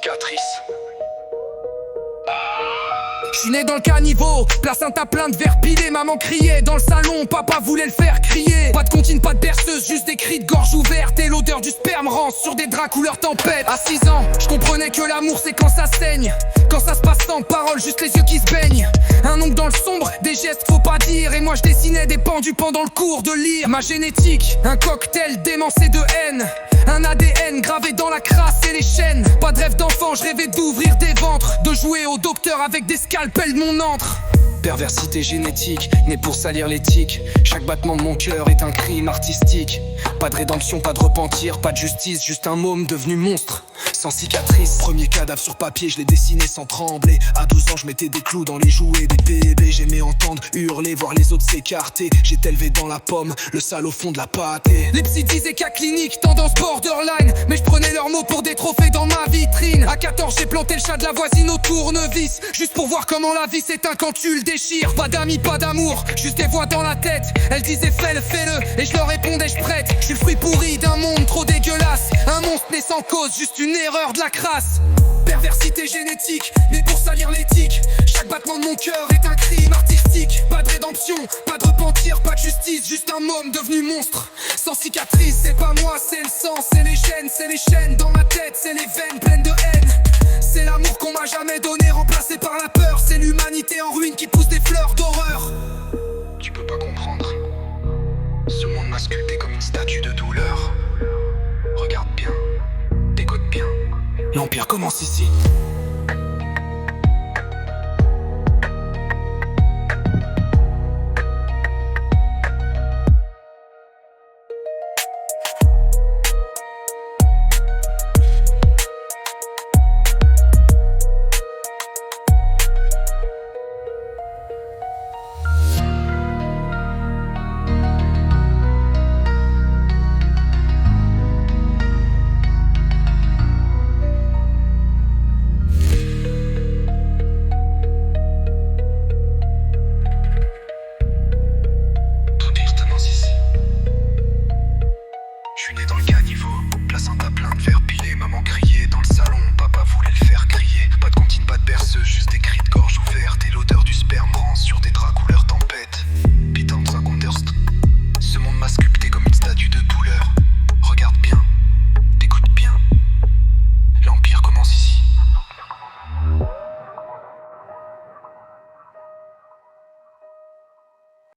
cicatrice. J'suis né dans le caniveau, placenta plein de verres pilés. Maman criait dans le salon, papa voulait le faire crier. Pas de comptine, pas de berceuse, juste des cris de gorge ouverte. Et l'odeur du sperme rance sur des draps couleur tempête. À 6 ans, j'comprenais que l'amour c'est quand ça saigne, quand ça se passe sans parole, juste les yeux qui se baignent. Un ongle dans le sombre, des gestes faut pas dire. Et moi je dessinais des pendus pendant le cours de lire. Ma génétique, un cocktail démencé de haine, un ADN gravé dans la crasse et les chaînes. Pas de rêve d'enfant, je rêvais d'ouvrir des ventres, de jouer au docteur avec des scalpels de mon antre. Perversité génétique, né pour salir l'éthique. Chaque battement de mon cœur est un crime artistique. Pas de rédemption, pas de repentir, pas de justice, juste un môme devenu monstre, sans cicatrice. Premier cadavre sur papier, je l'ai dessiné sans trembler. À 12 ans, je mettais des clous dans les jouets des bébés. J'aimais entendre hurler, voir les autres s'écarter. J'étais élevé dans la pomme, le sale au fond de la pâtée. Les psys disaient cas clinique, tendance borderline, mais je prenais leurs mots pour des trophées dans ma vitrine. À 14, j'ai planté le chat de la voisine au tournevis, juste pour voir comment la vie s'éteint quand tu le déchires. Pas d'amis, pas d'amour, juste des voix dans la tête. Elles disaient fais-le, fais-le, et je leur répondais je prête. Je suis le fruit pourri d'un monde trop dégueulasse, un monstre né sans cause, juste une erreur de la crasse. Perversité génétique, né pour salir l'éthique. Chaque battement de mon cœur est un crime artistique. Pas de rédemption, pas de repentir, pas de justice, juste un môme devenu monstre, sans cicatrice. C'est pas moi, c'est le sang, c'est les gènes, c'est les chaînes dans ma tête, c'est les veines pleines de haine. C'est l'amour qu'on m'a jamais donné, remplacé par la peur. C'est l'humanité en ruine qui pousse des fleurs d'horreur. Tu peux pas comprendre, ce monde m'a sculpté comme une statue de douleur. Regarde bien, écoute bien. L'empire commence ici.